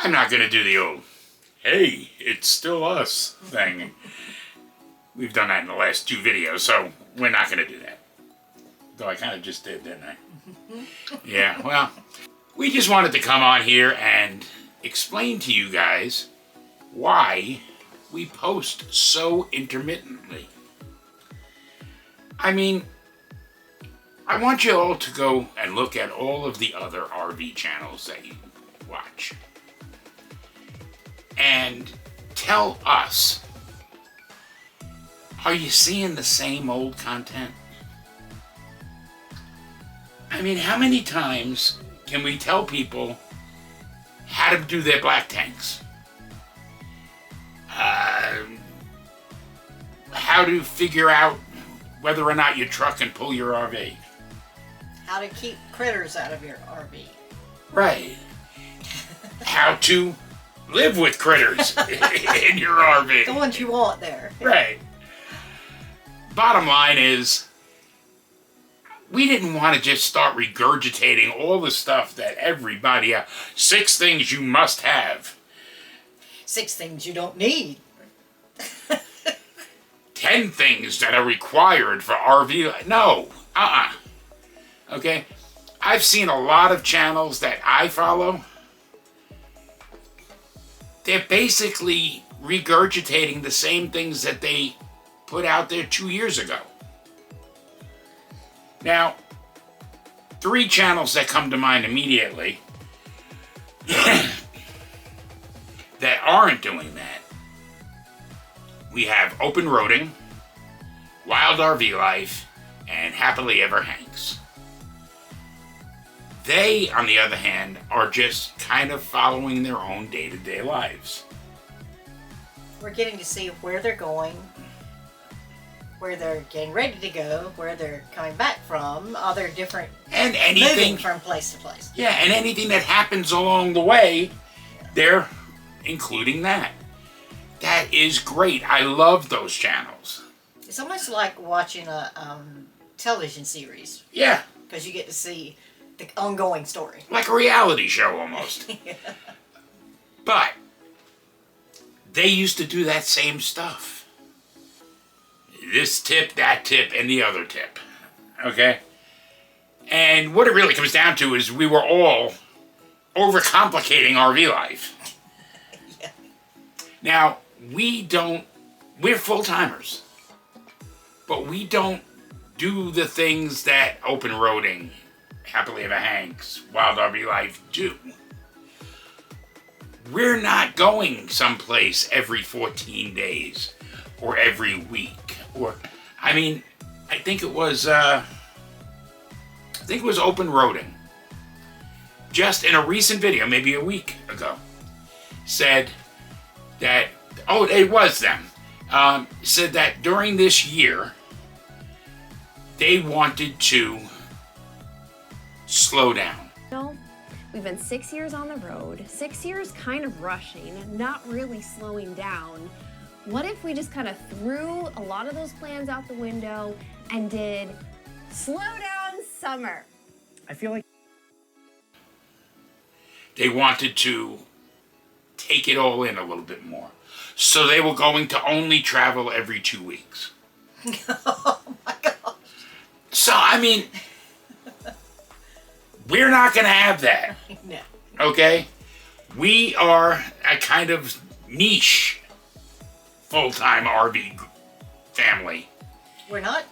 I'm not going to do the old, hey, it's still us thing. We've done that in the last 2 videos, so we're not going to do that. Though I kind of just did, didn't I? Yeah, well, we just wanted to come on here and explain to you guys why we post so intermittently. I mean, I want you all to go and look at all of the other RV channels that you watch. And tell us, are you seeing the same old content? I mean, how many times can we tell people how to do their black tanks? How to figure out whether or not your truck can pull your RV. How to keep critters out of your RV. Right. How to live with critters in your RV. The ones you want there. Right. Bottom line is, we didn't want to just start regurgitating all the stuff that everybody else. 6 things you must have. 6 things you don't need. 10 things that are required for RV. No. Okay? I've seen a lot of channels that I follow. They're basically regurgitating the same things that they put out there 2 years ago. Now, 3 channels that come to mind immediately that aren't doing that. We have Open Roading, Wild RV Life, and Happily Ever Hanks. They, on the other hand, are just kind of following their own day-to-day lives. We're getting to see where they're going, where they're getting ready to go, where they're coming back from, other different and anything moving from place to place. Yeah, and anything that happens along the way, they're including that. That is great. I love those channels. It's almost like watching a television series. Yeah. Because you get to see the ongoing story. Like a reality show almost. Yeah. But they used to do that same stuff. This tip, that tip, and the other tip. Okay? And what it really comes down to is we were all overcomplicating RV life. Yeah. Now, we're full-timers. But we don't do the things that Open Roading, Happily Ever Hanks, Wild RV Life do. We're not going someplace every 14 days or every week. I think it was Open Roading. Just in a recent video, maybe a week ago, said that, it was them, said that during this year, they wanted to slow down. We've been 6 years on the road, 6 years kind of rushing, not really slowing down. What if we just kind of threw a lot of those plans out the window and did slow down summer? I feel like they wanted to take it all in a little bit more. So they were going to only travel every 2 weeks. Oh my gosh. So, we're not going to have that. No. Okay? We are a kind of niche full-time RV family. We're not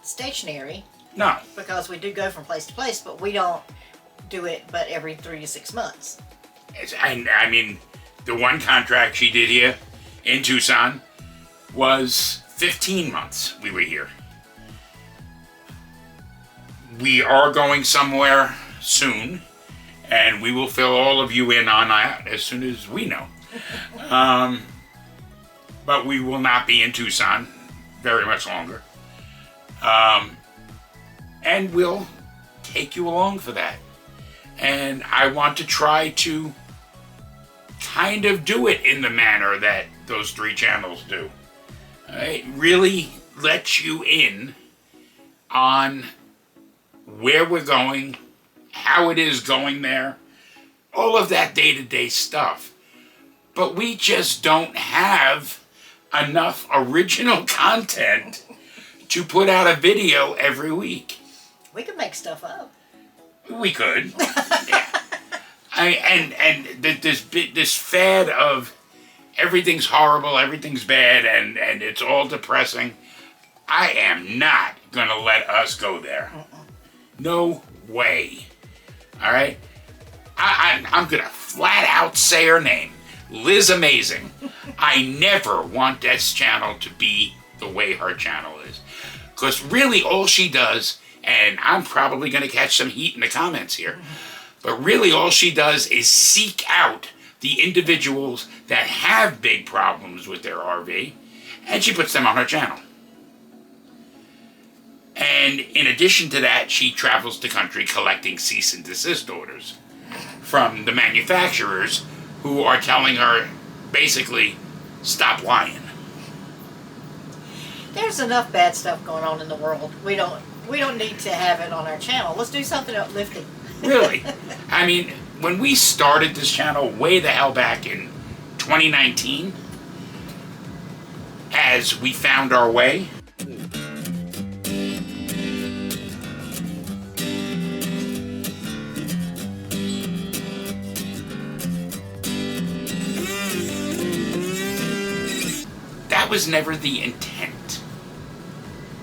stationary. No. Because we do go from place to place, but we don't do it but every 3 to 6 months. And the one contract she did here in Tucson was 15 months we were here. We are going somewhere soon, and we will fill all of you in on that as soon as we know. But we will not be in Tucson very much longer. And we'll take you along for that. And I want to try to kind of do it in the manner that those 3 channels do. It really lets you in on where we're going, how it is going there, all of that day-to-day stuff. But we just don't have enough original content to put out a video every week. We could make stuff up. We could. Yeah. This fad of everything's horrible, everything's bad, and it's all depressing. I am not going to let us go there. No way. All right? I'm going to flat out say her name. Liz Amazing. I never want this channel to be the way her channel is. Because really all she does, and I'm probably going to catch some heat in the comments here, but really all she does is seek out the individuals that have big problems with their RV, and she puts them on her channel. And in addition to that, she travels the country collecting cease and desist orders from the manufacturers who are telling her, basically, stop lying. There's enough bad stuff going on in the world. We don't need to have it on our channel. Let's do something uplifting. Really. I mean, when we started this channel way the hell back in 2019, as we found our way, that was never the intent.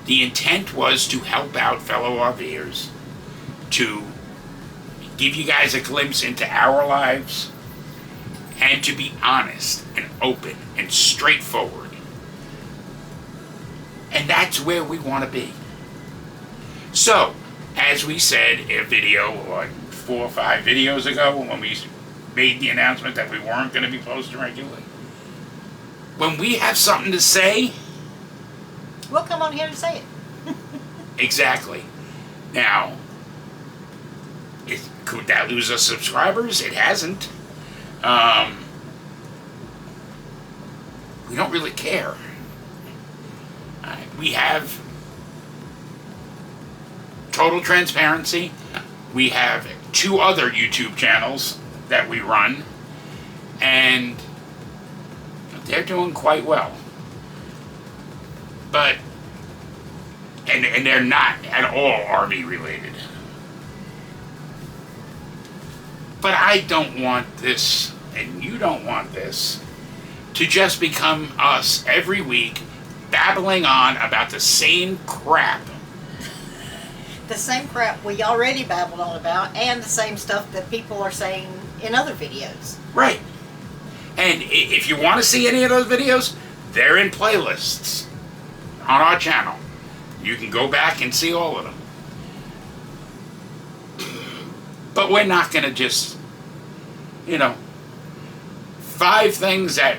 The intent was to help out fellow RVers, to give you guys a glimpse into our lives, and to be honest and open and straightforward. And that's where we want to be. So, as we said in a video, like 4 or 5 videos ago, when we made the announcement that we weren't going to be posting regularly, when we have something to say, we'll come on here and say it. Exactly. Now, could that lose us subscribers? It hasn't. We don't really care. We have total transparency. We have 2 other YouTube channels that we run, and they're doing quite well. But, and they're not at all RV related. But I don't want this, and you don't want this, to just become us every week babbling on about the same crap. The same crap we already babbled on about, and the same stuff that people are saying in other videos. Right. And if you want to see any of those videos, they're in playlists on our channel. You can go back and see all of them. But we're not going to just, 5 things that,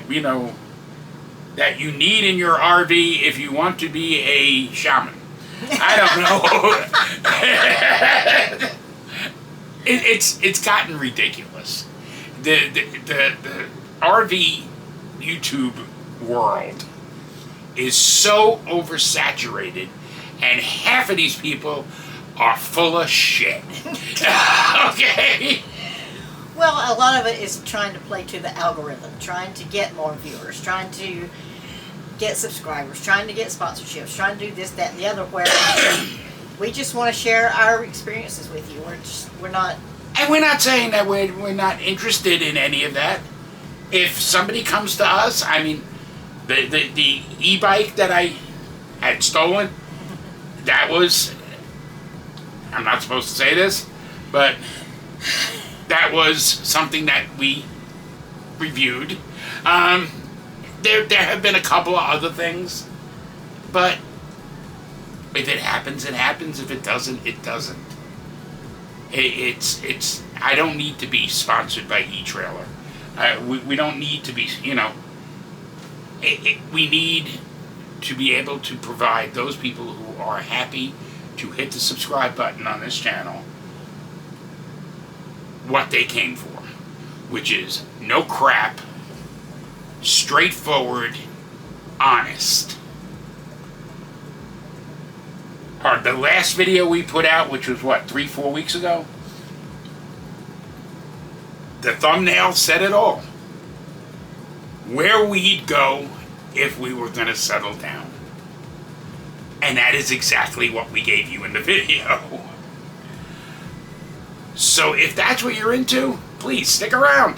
that you need in your RV if you want to be a shaman. I don't know. It's gotten ridiculous. The RV YouTube world is so oversaturated, and half of these people are full of shit. Okay? Well, a lot of it is trying to play to the algorithm, trying to get more viewers, trying to get subscribers, trying to get sponsorships, trying to do this, that, and the other, where we just want to share our experiences with you. We're not... And we're not saying that we're not interested in any of that. If somebody comes to us, I mean, the e-bike that I had stolen, that was, I'm not supposed to say this, but that was something that we reviewed. There have been a couple of other things, but if it happens, it happens. If it doesn't, it doesn't. It's. I don't need to be sponsored by eTrailer. We don't need to be. We need to be able to provide those people who are happy to hit the subscribe button on this channel what they came for, which is no crap, straightforward, honest. The last video we put out, which was what, 3-4 weeks ago? The thumbnail said it all. Where we'd go if we were going to settle down. And that is exactly what we gave you in the video. So if that's what you're into, please stick around.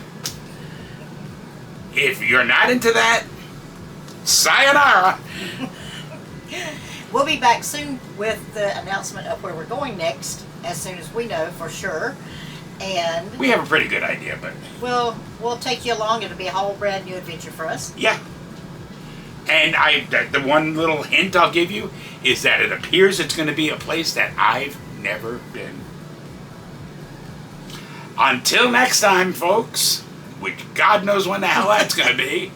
If you're not into that, sayonara. We'll be back soon with the announcement of where we're going next, as soon as we know for sure. And We have a pretty good idea, but we'll take you along. It'll be a whole brand new adventure for us. yeah. And the one little hint I'll give you is that it appears it's going to be a place that I've never been. Until next time, folks, which God knows when the hell that's going to be,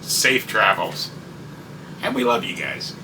safe travels. And we love you guys.